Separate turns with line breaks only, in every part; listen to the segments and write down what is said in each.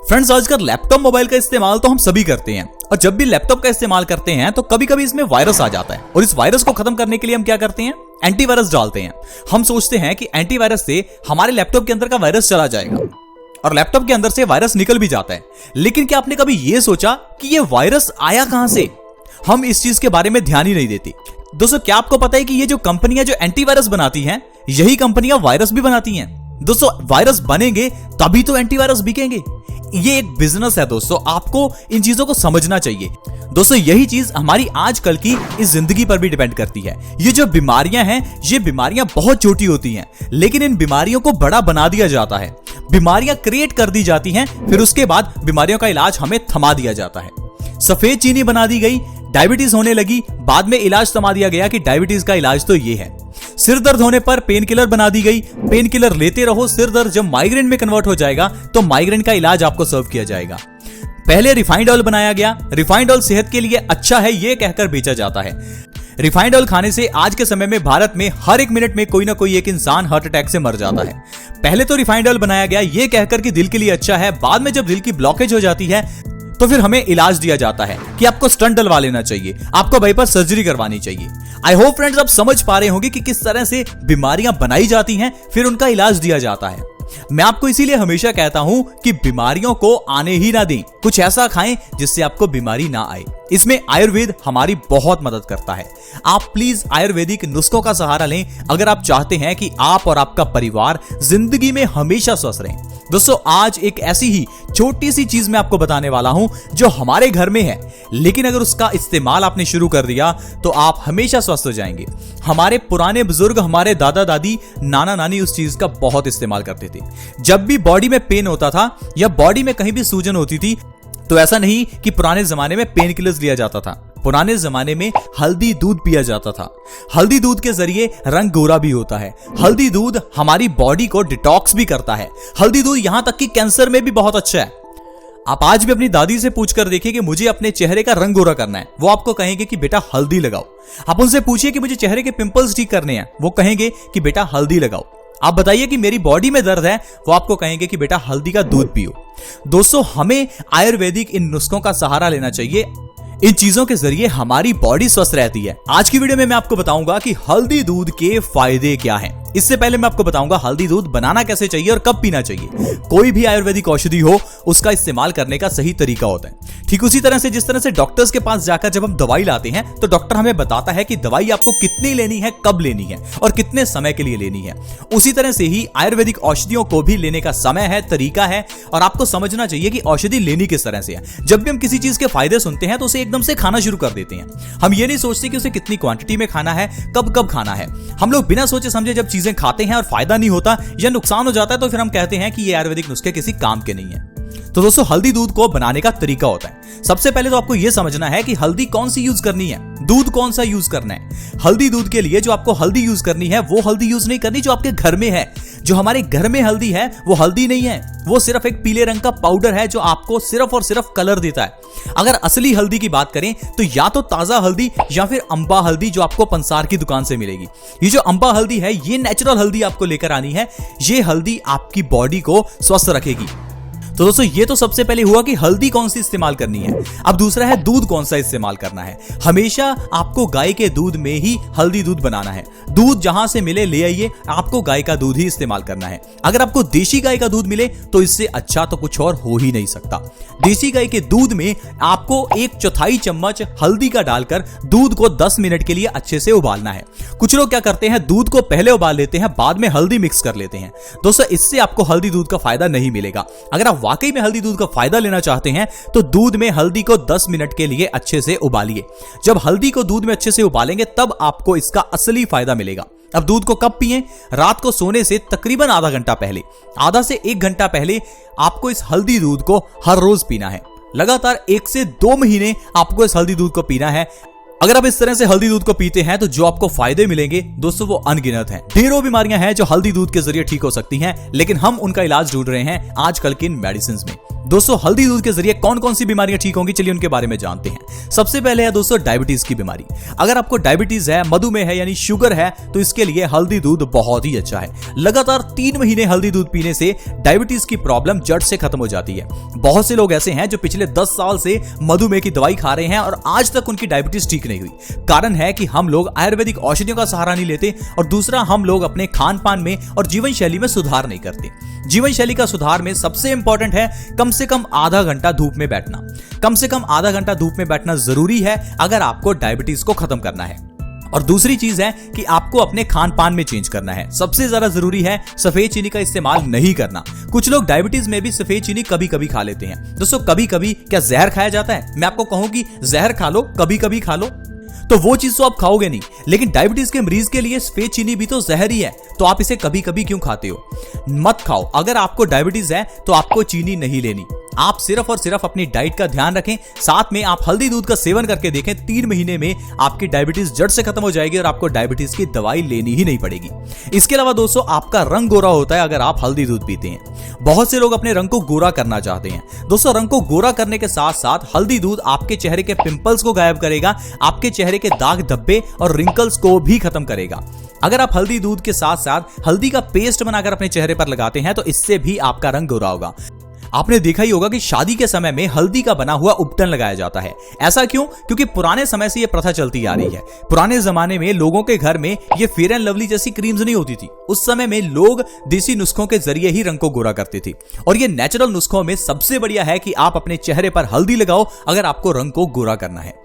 Friends, आजकल laptop mobile का इस्तेमाल तो हम सभी करते हैं और जब भी लैपटॉप का इस्तेमाल करते हैं तो कभी कभी इसमें वायरस आ जाता है और इस वायरस को खत्म करने के लिए हम क्या करते हैं, एंटीवायरस डालते हैं। हम सोचते हैं कि एंटीवायरस से हमारे लैपटॉप के अंदर का वायरस चला जाएगा और लैपटॉप के अंदर से वायरस निकल भी जाता है। लेकिन क्या आपने कभी यह सोचा कि यह वायरस आया कहां से? हम इस चीज के बारे में ध्यान ही नहीं देती। दोस्तों, क्या आपको पता है कि ये जो कंपनियां जो एंटीवायरस बनाती हैं, यही कंपनियां वायरस भी बनाती हैं। दोस्तों, वायरस बनेंगे तभी तो एंटीवायरस बिकेंगे। ये एक बिजनेस है दोस्तों, आपको इन चीजों को समझना चाहिए। दोस्तों, यही चीज हमारी आजकल की इस जिंदगी पर भी डिपेंड करती है। ये जो बीमारियां हैं, ये बीमारियां बहुत छोटी होती हैं, लेकिन इन बीमारियों को बड़ा बना दिया जाता है। बीमारियां क्रिएट कर दी जाती हैं, फिर उसके बाद बीमारियों का इलाज हमें थमा दिया जाता है। सफेद चीनी बना दी गई, डायबिटीज होने लगी, बाद में इलाज थमा दिया गया कि डायबिटीज का इलाज तो ये है। सिर दर्द होने पर पेन किलर बना दी गई, पेन किलर लेते रहो, सिर दर्द जब माइग्रेन में कन्वर्ट हो जाएगा तो माइग्रेन का इलाज आपको सर्व किया जाएगा। पहले रिफाइंड ऑयल बनाया गया, रिफाइंड ऑयल सेहत के लिए अच्छा है ये कहकर बेचा जाता है। रिफाइंड ऑयल खाने से आज के समय में भारत में हर एक मिनट में कोई ना कोई एक इंसान हार्ट अटैक से मर जाता है। पहले तो रिफाइंड ऑयल बनाया गया ये कहकर कि दिल के लिए अच्छा है, बाद में जब दिल की ब्लॉकेज हो जाती है तो फिर हमें इलाज दिया जाता है कि आपको स्टंट डलवा लेना चाहिए, आपको बाईपास सर्जरी करवानी चाहिए। आई होप फ्रेंड्स आप समझ पा रहे होंगे कि किस तरह से बीमारियां बनाई जाती हैं, फिर उनका इलाज दिया जाता है। मैं आपको इसीलिए हमेशा कहता हूं कि बीमारियों को आने ही ना दें, कुछ ऐसा खाएं जिससे आपको बीमारी ना आए। इसमें आयुर्वेद हमारी बहुत मदद करता है। आप प्लीज आयुर्वेदिक नुस्खों का सहारा लें अगर आप चाहते हैं कि आप और आपका परिवार जिंदगी में हमेशा स्वस्थ रहें। दोस्तों, आज एक ऐसी ही छोटी सी चीज मैं आपको बताने वाला हूं जो हमारे घर में है, लेकिन अगर उसका इस्तेमाल आपने शुरू कर दिया तो आप हमेशा स्वस्थ हो जाएंगे। हमारे पुराने बुजुर्ग, हमारे दादा दादी, नाना नानी उस चीज का बहुत इस्तेमाल करते थे। जब भी बॉडी में पेन होता था या बॉडी में कहीं भी सूजन होती थी तो ऐसा नहीं कि पुराने जमाने में पेन किलर्स लिया जाता था। पुराने जमाने में हल्दी दूध पिया जाता था। हल्दी दूध के जरिए रंग गोरा भी होता है। हल्दी दूध हमारी बॉडी को डिटॉक्स भी करता है। हल्दी दूध यहां तक कि कैंसर में भी बहुत अच्छा है। आप आज भी अपनी दादी से पूछकर देखिए कि मुझे अपने चेहरे का रंग गोरा करना है, वो आपको कहेंगे कि बेटा हल्दी लगाओ। आप उनसे पूछिए कि मुझे चेहरे के पिंपल्स ठीक करने हैं, वो कहेंगे कि बेटा हल्दी लगाओ। आप बताइए कि मेरी बॉडी में दर्द है, वो आपको कहेंगे कि बेटा हल्दी का दूध पियो। दोस्तों, हमें आयुर्वेदिक इन नुस्खों का सहारा लेना चाहिए। इन चीजों के जरिए हमारी बॉडी स्वस्थ रहती है। आज की वीडियो में मैं आपको बताऊंगा कि हल्दी दूध के फायदे क्या हैं। इससे पहले मैं आपको बताऊंगा हल्दी दूध बनाना कैसे चाहिए और कब पीना चाहिए। कोई भी आयुर्वेदिक औषधि हो, उसका इस्तेमाल करने का सही तरीका होता है। ठीक उसी तरह से जिस तरह से डॉक्टर्स के पास जाकर जब हम दवाई लाते हैं तो डॉक्टर हमें बताता है कि दवाई आपको कितनी लेनी है, कब लेनी है और कितने समय के लिए लेनी है। उसी तरह से ही आयुर्वेदिक औषधियों को भी लेने का समय है, तरीका है और आपको समझना चाहिए कि औषधि लेनी किस तरह से है। जब भी हम किसी चीज के फायदे सुनते हैं तो उसे एकदम से खाना शुरू कर देते हैं। हम ये नहीं सोचते कि उसे कितनी क्वांटिटी में खाना है, कब कब खाना है। हम लोग बिना सोचे समझे जब चीजें खाते हैं और फायदा नहीं होता या नुकसान हो जाता है तो फिर हम कहते हैं कि ये आयुर्वेदिक नुस्खे किसी काम के नहीं है। तो दोस्तों, हल्दी दूध को बनाने का तरीका होता है। सबसे पहले तो आपको यह समझना है कि हल्दी कौन सी यूज करनी है, दूध कौन सा यूज करना है। हल्दी दूध के लिए जो आपको हल्दी यूज करनी है वो हल्दी यूज नहीं करनी जो आपके घर में है। जो हमारे घर में हल्दी है वो हल्दी नहीं है, वो सिर्फ एक पीले रंग का पाउडर है जो आपको सिर्फ और सिर्फ कलर देता है। अगर असली हल्दी की बात करें तो या तो ताजा हल्दी या फिर अंबा हल्दी जो आपको पंसार की दुकान से मिलेगी। ये जो अंबा हल्दी है ये नेचुरल हल्दी आपको लेकर आनी है। ये हल्दी आपकी बॉडी को स्वस्थ रखेगी। तो दोस्तों, ये तो सबसे पहले हुआ कि हल्दी कौन सी इस्तेमाल करनी है। अब दूसरा है दूध कौन सा इस्तेमाल करना है। हमेशा आपको गाय के दूध में ही हल्दी दूध बनाना है। दूध जहां से मिले ले आइए, आपको गाय का दूध ही इस्तेमाल करना है। अगर आपको देशी गाय का दूध मिले तो इससे अच्छा तो कुछ और हो ही नहीं सकता। देशी गाय के दूध में आपको 1/4 चम्मच हल्दी का डालकर दूध को 10 मिनट के लिए अच्छे से उबालना है। कुछ लोग क्या करते हैं, दूध को पहले उबाल लेते हैं, बाद में हल्दी मिक्स कर लेते हैं। दोस्तों, इससे आपको हल्दी दूध का फायदा नहीं मिलेगा। अगर आप वाकई में हल्दी दूध का फायदा लेना चाहते हैं तो दूध में हल्दी को 10 मिनट के लिए अच्छे से उबालिए। जब हल्दी को दूध में अच्छे से उबालेंगे तब आपको इसका असली फायदा मिलेगा। अब दूध को कब पिएं? रात को सोने से तकरीबन आधा घंटा पहले, आधा से 1 घंटा पहले आपको इस हल्दी दूध को हर रोज पीना है। लगातार 1 से 2 महीने आपको इस हल्दी दूध को पीना है। अगर आप इस तरह से हल्दी दूध को पीते हैं तो जो आपको फायदे मिलेंगे दोस्तों वो अनगिनत हैं। ढेरों बीमारियां हैं जो हल्दी दूध के जरिए ठीक हो सकती हैं, लेकिन हम उनका इलाज ढूंढ रहे हैं आजकल की इन मेडिसिन में। दोस्तों हल्दी दूध के जरिए कौन कौन सी बीमारियां ठीक होंगी, चलिए उनके बारे में जानते हैं। सबसे पहले है दोस्तों डायबिटीज की बीमारी। अगर आपको डायबिटीज है, मधुमेह है यानी शुगर है, तो इसके लिए हल्दी दूध बहुत ही अच्छा है। लगातार 3 महीने हल्दी दूध पीने से डायबिटीज की प्रॉब्लम जड़ से खत्म हो जाती है। बहुत से लोग ऐसे हैं जो पिछले 10 साल से मधुमेह की दवाई खा रहे हैं और आज तक उनकी डायबिटीज ठीक नहीं हुई। कारण है कि हम लोग आयुर्वेदिक औषधियों का सहारा नहीं लेते और दूसरा हम लोग अपने खान पान में और जीवन शैली में सुधार नहीं करते। जीवन शैली का सुधार में सबसे इंपॉर्टेंट है कम से कम आधा घंटा धूप में बैठना। कम से कम आधा घंटा धूप में बैठना जरूरी है अगर आपको डायबिटीज को खत्म करना है। और दूसरी चीज है कि आपको अपने खान पान में चेंज करना है। सबसे ज्यादा जरूरी है सफेद चीनी का इस्तेमाल नहीं करना। कुछ लोग डायबिटीज में भी सफेद चीनी कभी कभी खा लेते हैं। दोस्तों कभी कभी क्या जहर खाया जाता है? मैं आपको कहूं कि जहर खा लो, कभी कभी खा लो, तो वो चीज तो आप खाओगे नहीं। लेकिन डायबिटीज के मरीज के लिए सफेद चीनी भी तो जहर ही है, तो आप इसे कभी कभी क्यों खाते हो? मत खाओ। अगर आपको डायबिटीज है तो आपको चीनी नहीं लेनी। आप सिर्फ और सिर्फ अपनी डाइट का ध्यान रखें, साथ में आप हल्दी दूध का सेवन करके देखें। 3 महीने में आपकी डायबिटीज जड़ से खत्म हो जाएगी और आपको डायबिटीज की दवाई लेनी ही नहीं पड़ेगी। इसके अलावा दोस्तों आपका रंग गोरा होता है अगर आप हल्दी दूध पीते हैं। बहुत से लोग अपने रंग को गोरा करना चाहते हैं। दोस्तों रंग को गोरा करने के साथ साथ हल्दी दूध आपके चेहरे के पिंपल्स को गायब करेगा, आपके चेहरे के दाग धब्बे और रिंकल्स को भी खत्म करेगा। अगर आप हल्दी दूध के साथ साथ हल्दी का पेस्ट बनाकर अपने चेहरे पर लगाते हैं तो इससे भी आपका रंग गोरा होगा। आपने देखा ही होगा कि शादी के समय में हल्दी का बना हुआ उपटन लगाया जाता है। ऐसा क्यों? क्योंकि पुराने समय से यह प्रथा चलती आ रही है। पुराने जमाने में लोगों के घर में ये फेयर एंड लवली जैसी क्रीम्स नहीं होती थी। उस समय में लोग देसी नुस्खों के जरिए ही रंग को गोरा करते थे और ये नेचुरल नुस्खों में सबसे बढ़िया है कि आप अपने चेहरे पर हल्दी लगाओ अगर आपको रंग को गोरा करना है।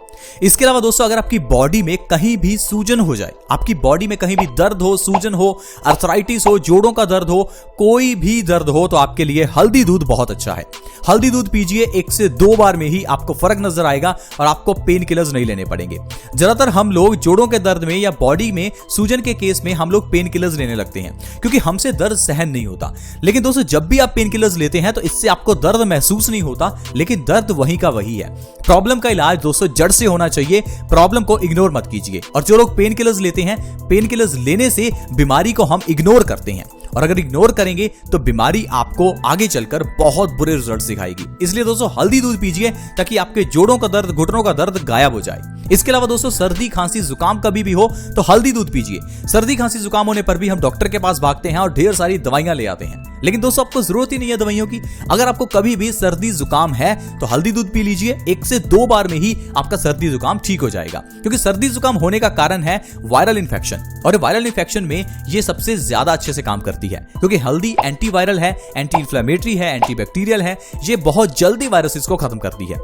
इसके अलावा दोस्तों अगर आपकी बॉडी में कहीं भी सूजन हो जाए, आपकी बॉडी में कहीं भी दर्द हो, सूजन हो, अर्थराइटिस हो, जोड़ों का दर्द हो, कोई भी दर्द हो, तो आपके लिए हल्दी दूध बहुत अच्छा है। हल्दी दूध पीजिए, 1 से 2 बार में ही आपको फर्क नजर आएगा और आपको पेन किलर्स नहीं लेने पड़ेंगे। ज्यादातर हम लोग जोड़ों के दर्द में या बॉडी में सूजन के केस में हम लोग पेन किलर्स लेने लगते हैं क्योंकि हमसे दर्द सहन नहीं होता। लेकिन दोस्तों जब भी आप पेन किलर्स लेते हैं तो इससे आपको दर्द महसूस नहीं होता, लेकिन दर्द वहीं का वही है। प्रॉब्लम का इलाज दोस्तों जड़ से होना चाहिए। प्रॉब्लम को इग्नोर मत कीजिए। और जो लोग पेन किलर्स लेते हैं, पेन किलर्स लेने से बीमारी को हम इग्नोर करते हैं और अगर इग्नोर करेंगे तो बीमारी आपको आगे चलकर बहुत बुरे रिजल्ट दिखाएगी। इसलिए दोस्तों हल्दी दूध पीजिए ताकि आपके जोड़ों का दर्द, घुटनों का दर्द गायब हो जाए। इसके अलावा दोस्तों सर्दी, खांसी, जुकाम कभी भी हो तो हल्दी दूध पीजिए। सर्दी, खांसी, जुकाम होने पर भी हम डॉक्टर के पास भागते हैं और ढेर सारी दवाइयां ले आते हैं, लेकिन दोस्तों आपको जरूरत ही नहीं है दवाइयों की। अगर आपको कभी भी सर्दी जुकाम है तो हल्दी दूध पी लीजिए। 1 से 2 बार में ही आपका सर्दी जुकाम ठीक हो जाएगा, क्योंकि सर्दी जुकाम होने का कारण है वायरल इन्फेक्शन और वायरल इन्फेक्शन में ये सबसे ज्यादा अच्छे से काम करती है, क्योंकि हल्दी एंटीवायरल है, एंटी इंफ्लेमेटरी है, एंटीबैक्टीरियल है। ये बहुत जल्दी वायरसेस को खत्म करती है।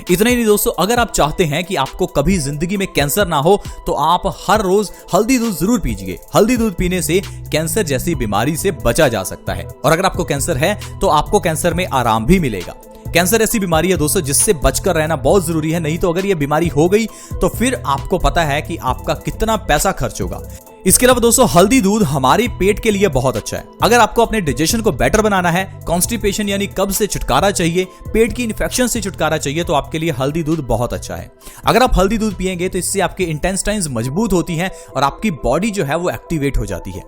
इतना ही नहीं दोस्तों, अगर आप चाहते हैं कि आपको कभी जिंदगी में कैंसर ना हो तो आप हर रोज हल्दी दूध जरूर पीजिए। हल्दी दूध पीने से कैंसर जैसी बीमारी से बचा जा सकता है और अगर आपको कैंसर है तो आपको कैंसर में आराम भी मिलेगा। कैंसर ऐसी बीमारी है दोस्तों जिससे बचकर रहना बहुत जरूरी है, नहीं तो अगर ये बीमारी हो गई तो फिर आपको पता है कि आपका कितना पैसा खर्च होगा। इसके अलावा दोस्तों हल्दी दूध हमारे पेट के लिए बहुत अच्छा है। अगर आपको अपने डाइजेशन को बेटर बनाना है, कॉन्स्टिपेशन यानी कब्ज से छुटकारा चाहिए, पेट की इन्फेक्शन से छुटकारा चाहिए, तो आपके लिए हल्दी दूध बहुत अच्छा है। अगर आप हल्दी दूध पिएंगे तो इससे आपके इंटेस्टाइन्स मजबूत होती हैं और आपकी बॉडी जो है वो एक्टिवेट हो जाती है।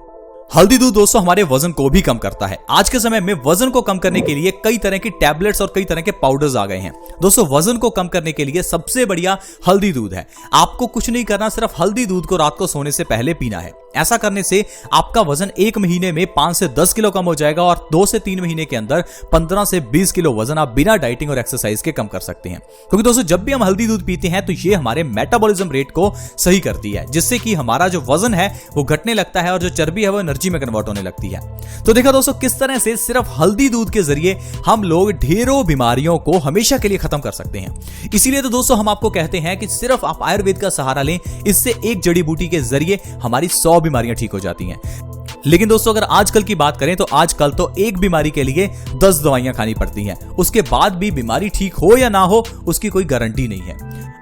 हल्दी दूध दोस्तों हमारे वजन को भी कम करता है। आज के समय में वजन को कम करने के लिए कई तरह की टैबलेट्स और कई तरह के पाउडर्स आ गए हैं। दोस्तों वजन को कम करने के लिए सबसे बढ़िया हल्दी दूध है। आपको कुछ नहीं करना, सिर्फ हल्दी दूध को रात को सोने से पहले पीना है। ऐसा करने से आपका वजन 1 महीने में 5 से 10 किलो कम हो जाएगा और 2 से 3 महीने के अंदर 15 से 20 किलो वजन आप बिना डाइटिंग और एक्सरसाइज के कम कर सकते हैं। क्योंकि दोस्तों जब भी हम हल्दी दूध पीते हैं तो ये हमारे मेटाबॉलिज्म रेट को सही करती है, जिससे कि हमारा जो वजन है वो घटने लगता है और जो चर्बी है वो एनर्जी में कन्वर्ट होने लगती है। तो देखा दोस्तों किस तरह से सिर्फ हल्दी दूध के जरिए हम लोग ढेरों बीमारियों को हमेशा के लिए खत्म कर सकते हैं। इसीलिए तो दोस्तों हम आपको कहते हैं कि सिर्फ आप आयुर्वेद का सहारा लें, इससे एक जड़ी बूटी के जरिए हमारी 100 बीमारियां ठीक हो जाती हैं। लेकिन दोस्तों अगर आजकल की बात करें तो आजकल तो एक बीमारी के लिए 10 दवाइयां खानी पड़ती हैं, उसके बाद भी बीमारी ठीक हो या ना हो उसकी कोई गारंटी नहीं है।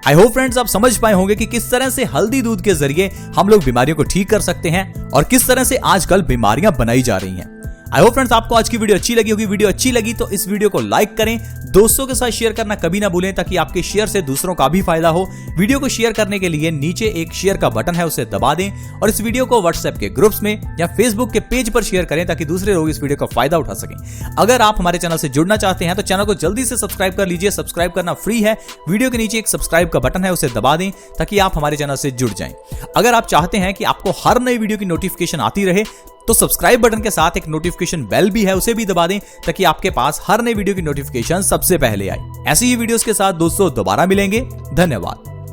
आई होप फ्रेंड्स आप समझ पाए होंगे कि किस तरह से हल्दी दूध के जरिए हम लोग बीमारियों को ठीक कर सकते हैं और किस तरह से आजकल बीमारियां बनाई जा रही हैं। आई होप फ्रेंड्स आपको आज की वीडियो अच्छी लगी होगी। वीडियो अच्छी लगी तो इस वीडियो को लाइक करें, दोस्तों के साथ शेयर करना कभी ना भूलें ताकि आपके शेयर से दूसरों का भी फायदा हो। वीडियो को शेयर करने के लिए नीचे एक शेयर का बटन है, उसे दबा दें और इस वीडियो को व्हाट्सएप के ग्रुप्स में या फेसबुक के पेज पर शेयर करें ताकि दूसरे लोग इस वीडियो का फायदा उठा सकें। अगर आप हमारे चैनल से जुड़ना चाहते हैं तो चैनल को जल्दी से सब्सक्राइब कर लीजिए। सब्सक्राइब करना फ्री है। वीडियो के नीचे एक सब्सक्राइब का बटन है, उसे दबा दें ताकि आप हमारे चैनल से जुड़ जाएं। अगर आप चाहते हैं कि आपको हर नई वीडियो की नोटिफिकेशन आती रहे तो सब्सक्राइब बटन के साथ एक नोटिफिकेशन बेल भी है, उसे भी दबा दें ताकि आपके पास हर नई वीडियो की नोटिफिकेशन सबसे पहले आए। ऐसी ही वीडियोस के साथ दोस्तों दोबारा मिलेंगे। धन्यवाद।